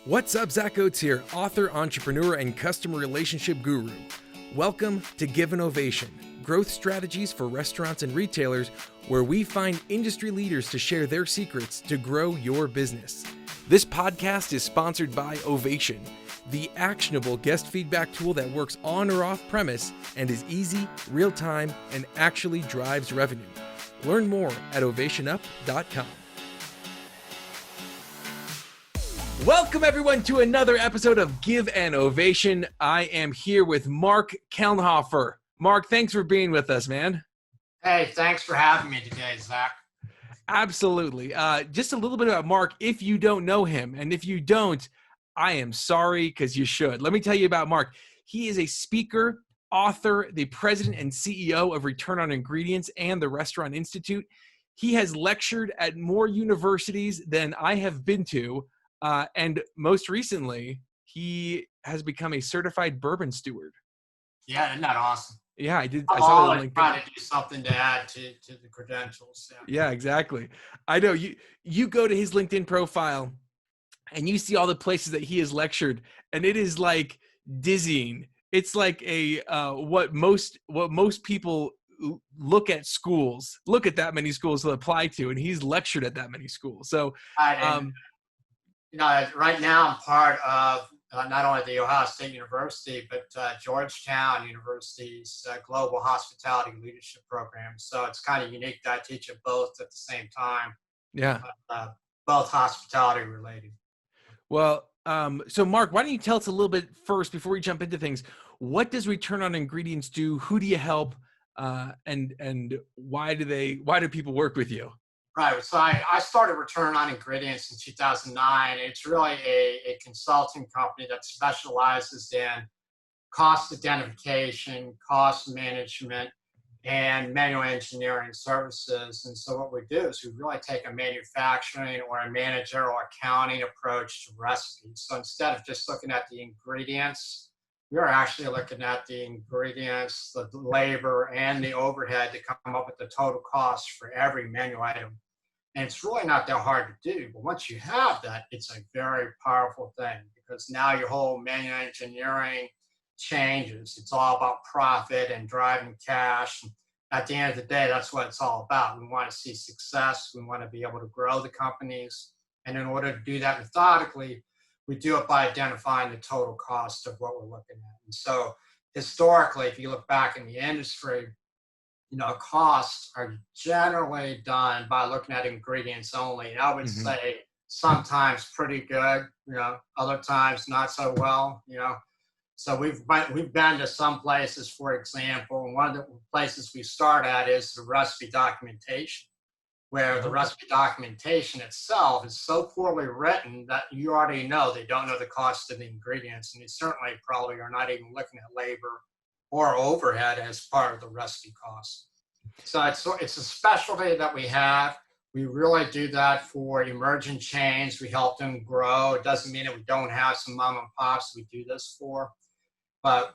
What's up, Zach Oates here, author, entrepreneur, and customer relationship guru. Welcome to Give an Ovation, growth strategies for restaurants and retailers, where we find industry leaders to share their secrets to grow your business. This podcast is sponsored by Ovation, the actionable guest feedback tool that works on or off premise and is easy, real-time, and actually drives revenue. Learn more at ovationup.com. Welcome, everyone, to another episode of Give an Ovation. I am here with Mark Kelnhofer. Mark, thanks for being with us, man. Hey, thanks for having me today, Zach. Absolutely. Just a little bit about Mark, if you don't know him. And if you don't, I am sorry, because you should. Let me tell you about Mark. He is a speaker, author, the president and CEO of Return on Ingredients and the Restaurant Institute. He has lectured at more universities than I have been to. And most recently, he has become a certified bourbon steward. Yeah, isn't that awesome? Yeah, I did. I'm I saw that on always LinkedIn. trying to do something to add to the credentials. Yeah, exactly. I know you go to his LinkedIn profile and you see all the places that he has lectured, and it is like dizzying. It's like a what most people look at that many schools to apply to, and he's lectured at that many schools. So right now I'm part of not only the Ohio State University, but Georgetown University's Global Hospitality Leadership Program. So it's kind of unique that I teach at both at the same time. Yeah. Both hospitality related. Well, so Mark, why don't you tell us a little bit first before we jump into things? What does Return on Ingredients do? Who do you help? And why do people work with you? Right. So I started Return on Ingredients in 2009. It's really a consulting company that specializes in cost identification, cost management, and manual engineering services. And so what we do is we really take a manufacturing or a managerial accounting approach to recipes. So instead of just looking at the ingredients, we're actually looking at the ingredients, the labor, and the overhead to come up with the total cost for every menu item. And it's really not that hard to do. But once you have that, it's a very powerful thing, because now your whole menu engineering changes. It's all about profit and driving cash. And at the end of the day, that's what it's all about. We want to see success. We want to be able to grow the companies. And in order to do that methodically, we do it by identifying the total cost of what we're looking at. And so historically, if you look back in the industry, costs are generally done by looking at ingredients only. And I would say sometimes pretty good, other times not so well, So we've been to some places, for example, and one of the places we start at is the recipe documentation, where the recipe documentation itself is so poorly written that you already know they don't know the cost of the ingredients, and they certainly probably are not even looking at labor or overhead as part of the recipe cost. So it's a specialty that we have. We really do that for emerging chains. We help them grow. It doesn't mean that we don't have some mom and pops we do this for, but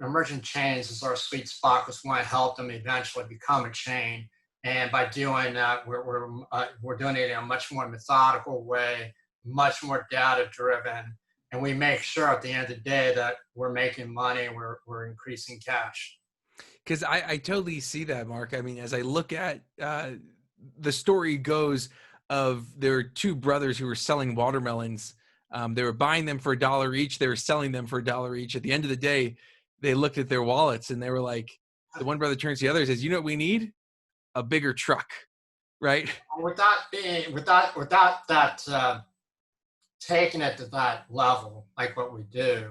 emerging chains is our sweet spot because we want to help them eventually become a chain. And by doing that, we're doing it in a much more methodical way, much more data driven. And we make sure at the end of the day that we're making money and we're increasing cash. Because I totally see that, Mark. I mean, as I look at the story goes of there were two brothers who were selling watermelons. They were buying them for $1 each. They were selling them for $1 each. At the end of the day, they looked at their wallets and they were like, the one brother turns to the other and says, "You know what we need? A bigger truck," right? Without taking it to that level, like what we do,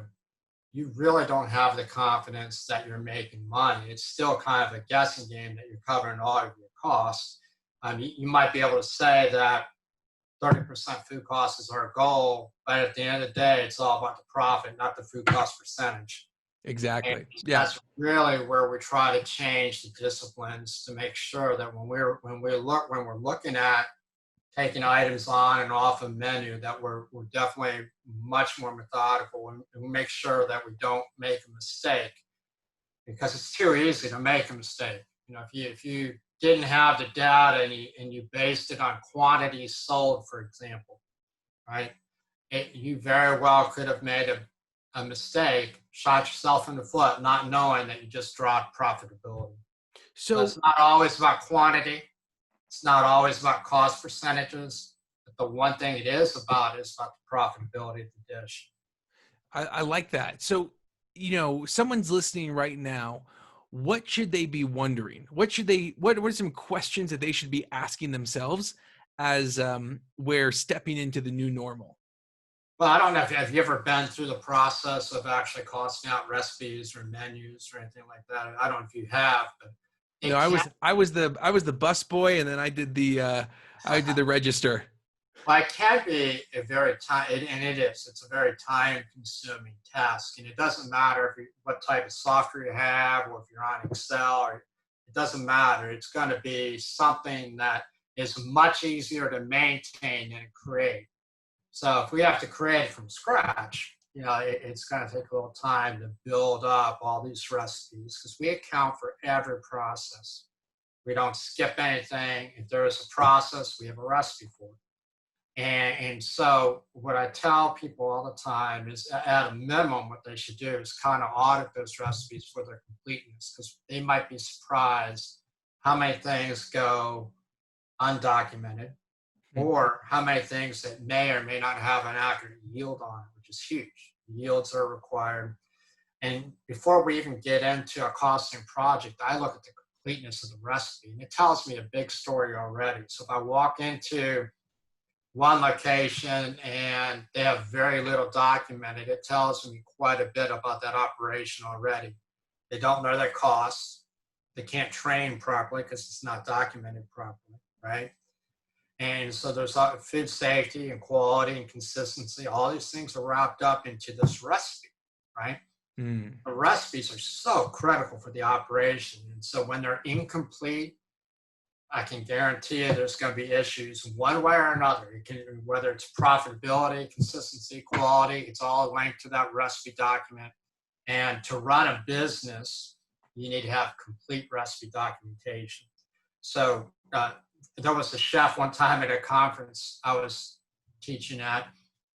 you really don't have the confidence that you're making money. It's still kind of a guessing game that you're covering all of your costs. You might be able to say that 30% food cost is our goal, but at the end of the day, it's all about the profit, not the food cost percentage. Exactly. And yeah. That's really where we try to change the disciplines to make sure that when we're looking at taking items on and off a menu, that we're definitely much more methodical, and we make sure that we don't make a mistake, because it's too easy to make a mistake. If you didn't have the data and you based it on quantities sold, for example, right? you very well could have made a mistake, shot yourself in the foot, not knowing that you just dropped profitability. So So it's not always about quantity. It's not always about cost percentages. But the one thing it is about the profitability of the dish. I like that. So, someone's listening right now. What should they be wondering? What are some questions that they should be asking themselves as we're stepping into the new normal? Well, I don't know if have you ever been through the process of actually costing out recipes or menus or anything like that. I don't know if you have, but No, it can. I was the bus boy, and then I did the register. Well, it can be a very time, and it is. It's a very time-consuming task, and it doesn't matter what type of software you have, or if you're on Excel, or it doesn't matter. It's going to be something that is much easier to maintain and create. So if we have to create it from scratch, it's going to take a little time to build up all these recipes because we account for every process. We don't skip anything. If there is a process, we have a recipe for it. And so what I tell people all the time is at a minimum, what they should do is kind of audit those recipes for their completeness because they might be surprised how many things go undocumented or how many things that may or may not have an accurate yield on it, which is huge. Yields are required. And before we even get into a costing project, I look at the completeness of the recipe and it tells me a big story already. So if I walk into one location and they have very little documented, it tells me quite a bit about that operation already. They don't know their costs. They can't train properly because it's not documented properly, right? And so there's food safety and quality and consistency. All these things are wrapped up into this recipe, right? The recipes are so critical for the operation. And so when they're incomplete, I can guarantee you there's going to be issues one way or another. Whether it's profitability, consistency, quality, it's all linked to that recipe document. And to run a business, you need to have complete recipe documentation. So there was a chef one time at a conference I was teaching at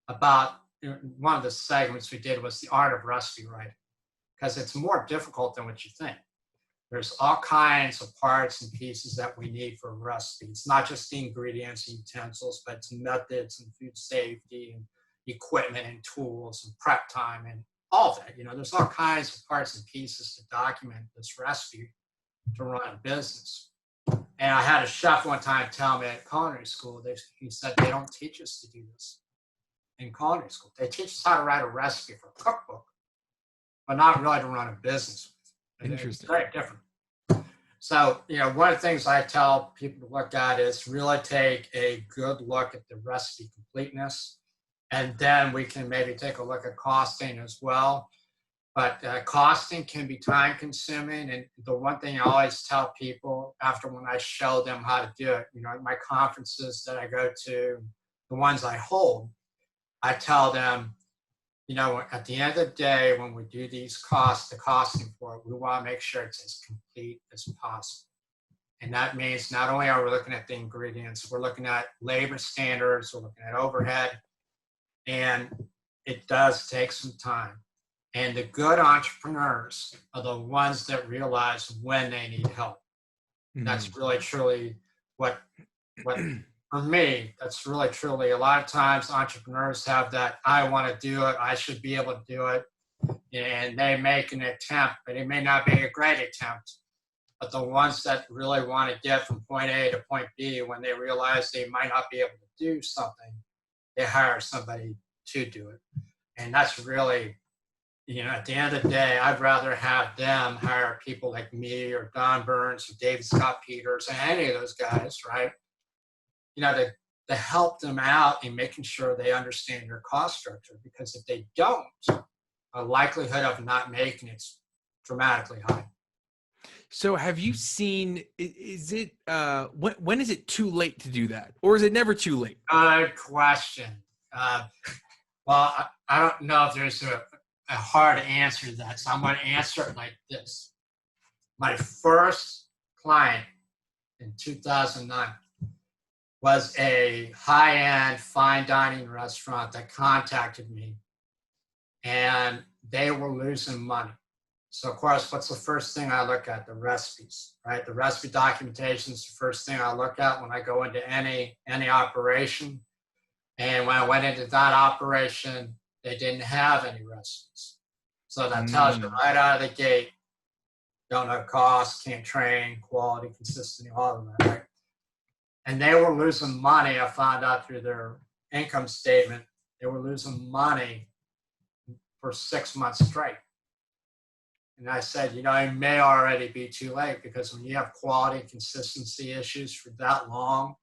about one of the segments we did was the art of recipe writing because it's more difficult than what you think. There's all kinds of parts and pieces that we need for recipes, not just the ingredients and utensils, but it's methods and food safety and equipment and tools and prep time and all that. There's all kinds of parts and pieces to document this recipe to run a business. And I had a chef one time tell me at culinary school, he said, they don't teach us to do this in culinary school. They teach us how to write a recipe for a cookbook, but not really to run a business. Interesting. It's very different. So, one of the things I tell people to look at is really take a good look at the recipe completeness. And then we can maybe take a look at costing as well. But costing can be time consuming. And the one thing I always tell people after when I show them how to do it, at my conferences that I go to, the ones I hold, I tell them, at the end of the day, when we do these the costing for it, we want to make sure it's as complete as possible. And that means not only are we looking at the ingredients, we're looking at labor standards, we're looking at overhead, and it does take some time. And the good entrepreneurs are the ones that realize when they need help. That's really, truly what for me, that's really, truly, a lot of times entrepreneurs have that, I want to do it, I should be able to do it. And they make an attempt, but it may not be a great attempt. But the ones that really want to get from point A to point B, when they realize they might not be able to do something, they hire somebody to do it. And that's really, at the end of the day, I'd rather have them hire people like me or Don Burns or David Scott Peters or any of those guys, right? To help them out in making sure they understand your cost structure. Because if they don't, the likelihood of not making it's dramatically high. So have you seen, is it, when is it too late to do that? Or is it never too late? Good question. Well, I don't know if there's a hard answer to that. So I'm going to answer it like this. My first client in 2009, was a high-end fine dining restaurant that contacted me, and they were losing money. So of course, what's the first thing I look at? The recipes, right? The recipe documentation is the first thing I look at when I go into any operation. And when I went into that operation, they didn't have any recipes. So that tells you right out of the gate, don't know cost, can't train, quality, consistency, all of that, right? And they were losing money. I found out through their income statement, they were losing money for 6 months straight. And I said, it may already be too late, because when you have quality and consistency issues for that long,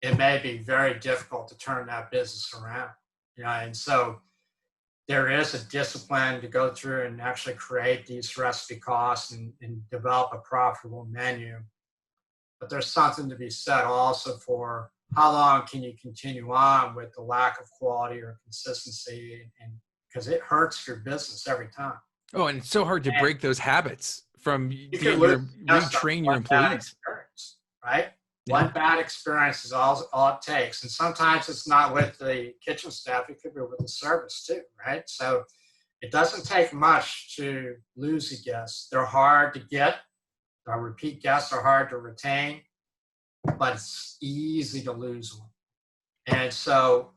it may be very difficult to turn that business around. And so there is a discipline to go through and actually create these recipe costs and develop a profitable menu. But there's something to be said also for how long can you continue on with the lack of quality or consistency, and because it hurts your business every time. Oh, and it's so hard to break those habits from retrain your employees. Right? Yeah. One bad experience is all it takes. And sometimes it's not with the kitchen staff, it could be with the service too, right? So it doesn't take much to lose a guest. They're hard to get. Our repeat guests are hard to retain, but it's easy to lose one. And so,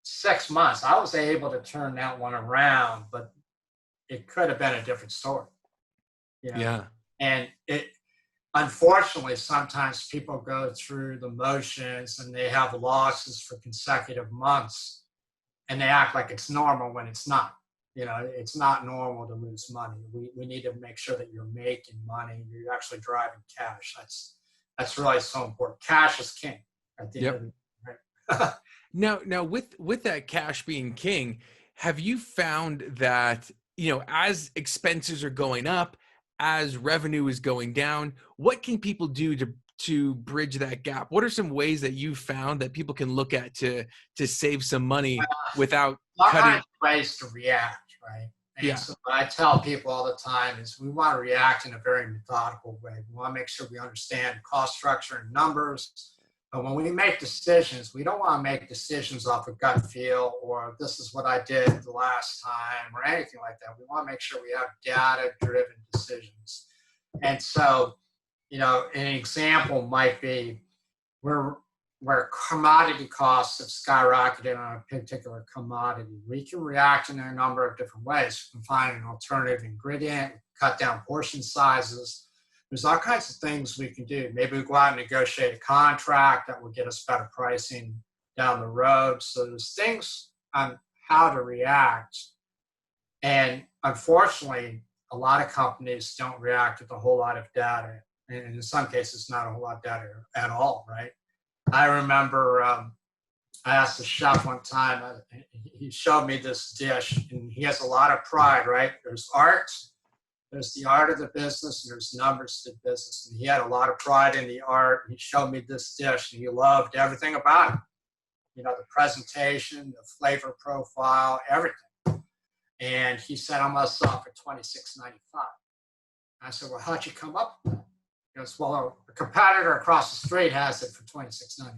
6 months, I was able to turn that one around, but it could have been a different story. Yeah. And unfortunately, sometimes people go through the motions and they have losses for consecutive months, and they act like it's normal when it's not. It's not normal to lose money. We need to make sure that you're making money, you're actually driving cash. That's really so important. Cash is king at the end of the day, right? Now with that cash being king, have you found that, as expenses are going up, as revenue is going down, what can people do to bridge that gap? What are some ways that you found that people can look at to save some money without cutting? Ways to react, right? And yeah. So what I tell people all the time is we want to react in a very methodical way. We want to make sure we understand cost structure and numbers. But when we make decisions, we don't want to make decisions off a gut feel or this is what I did the last time or anything like that. We want to make sure we have data-driven decisions. And so, an example might be where commodity costs have skyrocketed on a particular commodity. We can react in a number of different ways. We can find an alternative ingredient, cut down portion sizes. There's all kinds of things we can do. Maybe we go out and negotiate a contract that will get us better pricing down the road. So there's things on how to react. And unfortunately, a lot of companies don't react with a whole lot of data. And in some cases, not a whole lot of data at all, right? I remember I asked the chef one time, he showed me this dish, and he has a lot of pride, right? There's art. There's the art of the business, and there's numbers to the business. And he had a lot of pride in the art. He showed me this dish, and he loved everything about it. The presentation, the flavor profile, everything. And he said, I'm going to sell for $26.95. I said, well, how'd you come up with that? He goes, well, a competitor across the street has it for $26.95.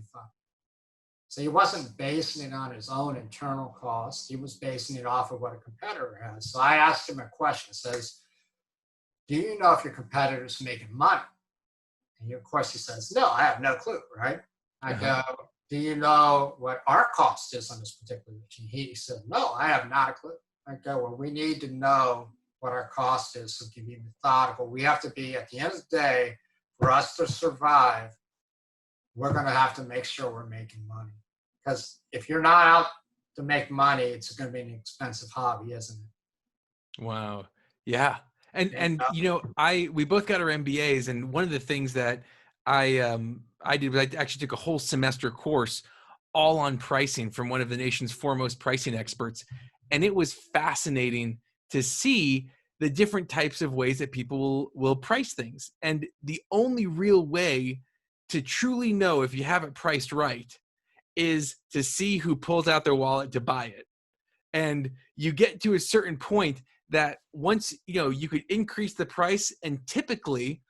So he wasn't basing it on his own internal cost. He was basing it off of what a competitor has. So I asked him a question. It says, do you know if your competitor's making money? And of course he says, no, I have no clue, right? I go, do you know what our cost is on this particular dish? And he said, no, I have not a clue. I go, well, we need to know what our cost is so we can be methodical. We have to be, at the end of the day, for us to survive, we're going to have to make sure we're making money. Because if you're not out to make money, it's going to be an expensive hobby, isn't it? Wow. Yeah. And we both got our MBAs, and one of the things that I did was I actually took a whole semester course all on pricing from one of the nation's foremost pricing experts. And it was fascinating to see the different types of ways that people will price things. And the only real way to truly know if you have it priced right is to see who pulls out their wallet to buy it. And you get to a certain point that once, you could increase the price, and typically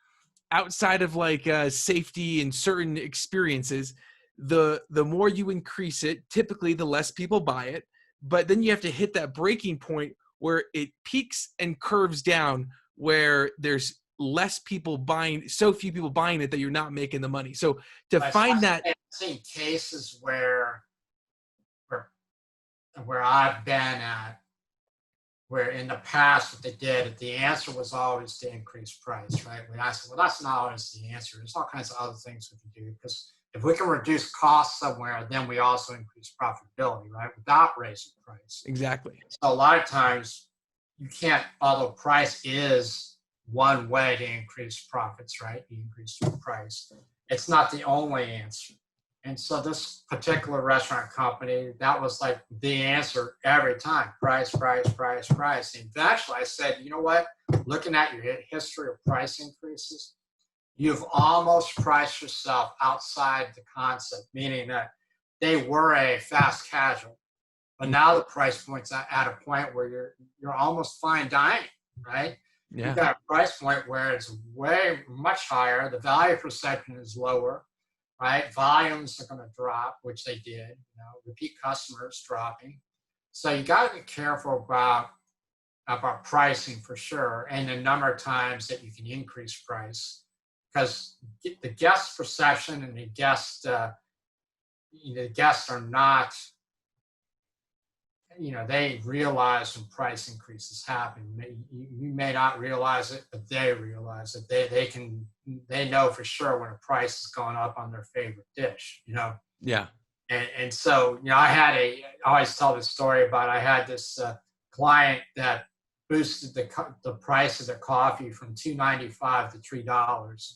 outside of like safety and certain experiences, the more you increase it, typically the less people buy it. But then you have to hit that breaking point where it peaks and curves down, where there's less people buying, so few people buying it that you're not making the money. So to find that, I've seen cases where where I've been at, where in the past what they did, the answer was always to increase price, right? When I said, well, that's not always the answer. There's all kinds of other things we can do, because if we can reduce costs somewhere, then we also increase profitability, right? Without raising price. exactly. So a lot of times you can't, although price is one way to increase profits, right? You increase your price. It's not the only answer. And so this particular restaurant company, that was like the answer every time: price, price, price, price. And eventually I said, you know what? Looking at your history of price increases, you've almost priced yourself outside the concept, meaning that they were a fast casual, but now the price point's at a point where you're almost fine dining, right? Yeah. You've got a price point where it's way much higher. The value perception is lower, right? Volumes are going to drop, which they did. Repeat customers dropping. So you got to be careful about pricing for sure, and the number of times that you can increase price, because the guest perception and the guests are not, they realize when price increases happen. You may not realize it, but they realize it. They know for sure when a price is going up on their favorite dish, Yeah. And so, I always tell this story about, I had this client that boosted the price of their coffee from $2.95 to $3.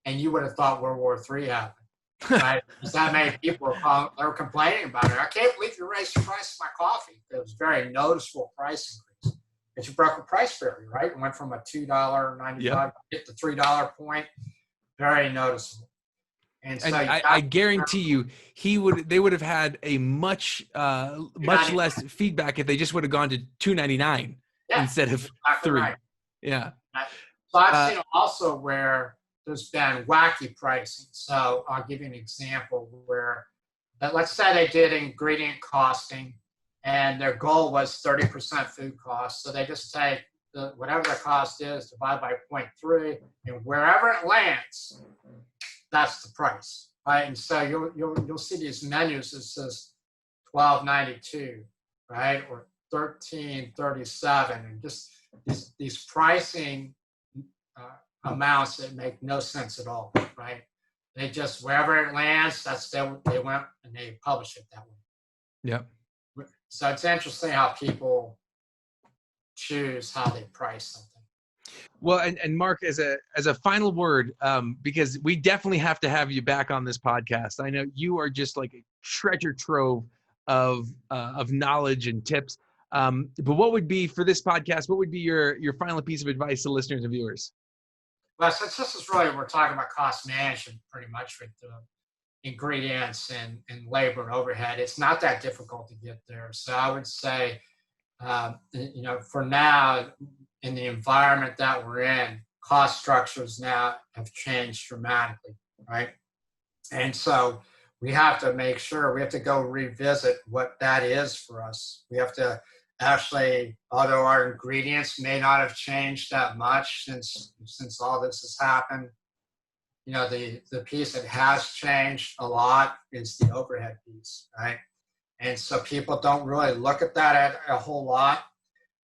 And you would have thought World War III happened. Right? Because that many people were complaining about it. I can't believe you raised the price of my coffee. It was a very noticeable price increase. Because you broke a price barrier, right? It went from a $2.95 hit the $3 point. Very noticeable. And so I guarantee you, they would have had a much less feedback if they just would have gone to $2.99 instead of exactly $3. Right. Yeah. So I've seen also where there's been wacky pricing. So I'll give you an example where, let's say they did ingredient costing, and their goal was 30% food cost. So they just take whatever the cost is, divide by 0.3, and wherever it lands, that's the price, right? And so you'll see these menus that says $12.92, right, or $13.37, and just these pricing amounts that make no sense at all, right? They just, wherever it lands, they went and they publish it that way. Yeah. So it's interesting how people choose how they price something. Well, and Mark, as a final word, because we definitely have to have you back on this podcast. I know you are just like a treasure trove of knowledge and tips. But what would be, for this podcast, what would be your final piece of advice to listeners and viewers? Well, since this is really, we're talking about cost management pretty much with the ingredients and labor and overhead, it's not that difficult to get there. So I would say, for now, in the environment that we're in, cost structures now have changed dramatically, right? And so we have to make sure, we have to go revisit what that is for us. We have to actually, although our ingredients may not have changed that much since all this has happened, the piece that has changed a lot is the overhead piece, right? And so people don't really look at that a whole lot.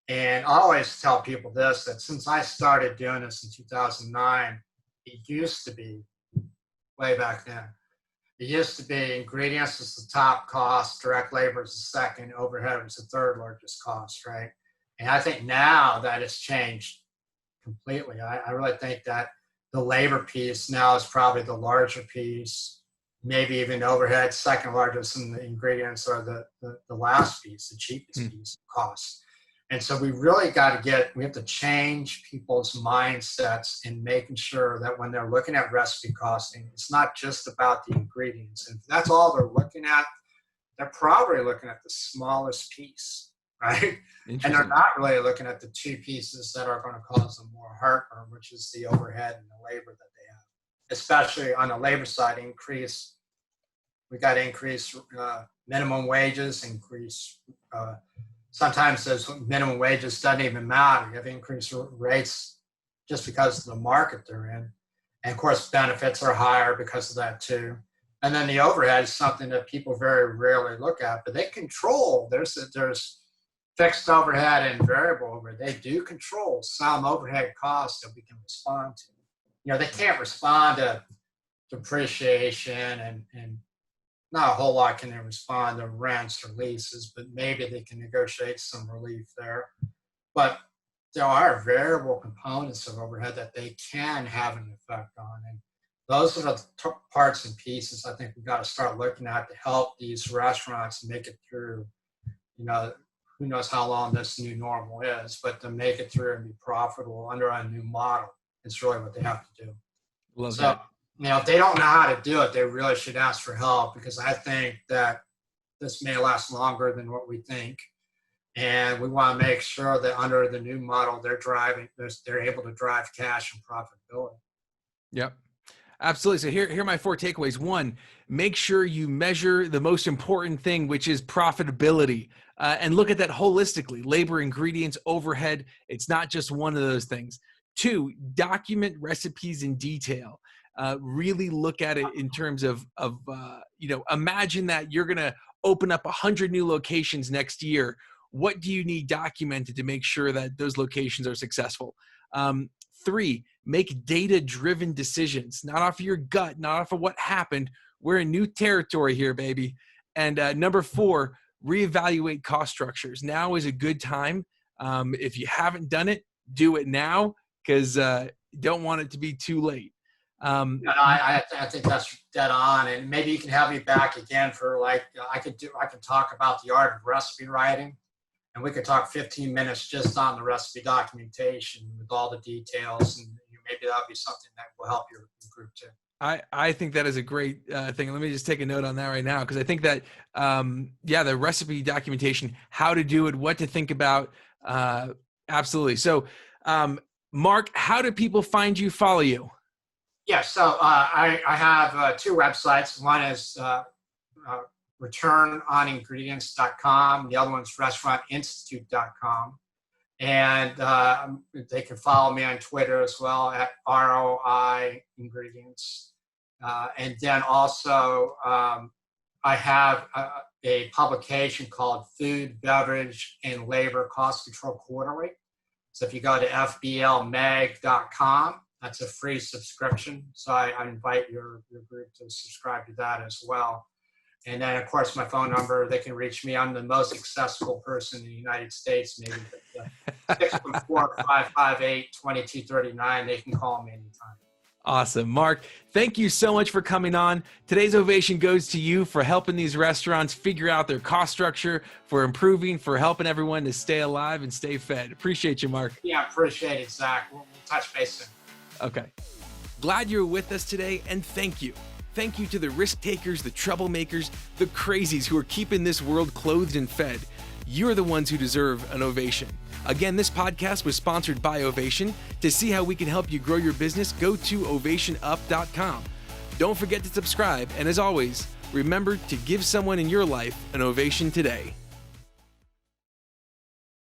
And I always tell people this, that since I started doing this in 2009, it used to be, way back then, it used to be ingredients was the top cost, direct labor is the second, overhead was the third largest cost, right? And I think now that has changed completely. I really think that the labor piece now is probably the larger piece, maybe even overhead, second largest, and the ingredients are the last piece, the cheapest piece of cost. And so we really we have to change people's mindsets in making sure that when they're looking at recipe costing, it's not just about the ingredients. And if that's all they're looking at, they're probably looking at the smallest piece, right? And they're not really looking at the two pieces that are going to cause them more heartburn, which is the overhead and the labor that they have. especially on the labor side, we got to increase minimum wages, sometimes those minimum wages doesn't even matter. You have increased rates just because of the market they're in. And of course, benefits are higher because of that too. And then the overhead is something that people very rarely look at, but they control. There's fixed overhead and variable overhead. They do control some overhead costs that we can respond to. They can't respond to depreciation and not a whole lot can they respond to rents or leases, but maybe they can negotiate some relief there. But there are variable components of overhead that they can have an effect on. And those are the parts and pieces I think we've got to start looking at to help these restaurants make it through, who knows how long this new normal is, but to make it through and be profitable under a new model is really what they have to do. Love that. If they don't know how to do it, they really should ask for help, because I think that this may last longer than what we think. And we want to make sure that under the new model, they're able to drive cash and profitability. Yep. Absolutely. So here are my 4 takeaways. 1, make sure you measure the most important thing, which is profitability, and look at that holistically. Labor, ingredients, overhead. It's not just one of those things. 2, document recipes in detail. Really look at it in terms of imagine that you're going to open up 100 new locations next year. What do you need documented to make sure that those locations are successful? 3, make data-driven decisions, not off of your gut, not off of what happened. We're in new territory here, baby. And number 4, reevaluate cost structures. Now is a good time. If you haven't done it, do it now, because don't want it to be too late. I think that's dead on, and maybe you can have me back again for I can talk about the art of recipe writing, and we could talk 15 minutes just on the recipe documentation with all the details, and maybe that'll be something that will help your group too. I think that is a great thing. Let me just take a note on that right now, because I think that the recipe documentation, how to do it, what to think about, absolutely. So Mark, how do people find you, follow you? Yeah, so I have 2 websites. One is returnoningredient.com. The other one's restaurantinstitute.com. And they can follow me on Twitter as well at ROI Ingredients. And then also I have a publication called Food, Beverage, and Labor Cost Control Quarterly. So if you go to fblmag.com, that's a free subscription. So I invite your group to subscribe to that as well. And then, of course, my phone number, they can reach me. I'm the most accessible person in the United States, maybe 614-558-2239. They can call me anytime. Awesome. Mark, thank you so much for coming on. Today's ovation goes to you for helping these restaurants figure out their cost structure, for improving, for helping everyone to stay alive and stay fed. Appreciate you, Mark. Yeah, appreciate it, Zach. We'll touch base soon. Okay. Glad you were with us today, and thank you. Thank you to the risk takers, the troublemakers, the crazies who are keeping this world clothed and fed. You're the ones who deserve an ovation. Again, this podcast was sponsored by Ovation. To see how we can help you grow your business, go to ovationup.com. Don't forget to subscribe, and as always, remember to give someone in your life an ovation today.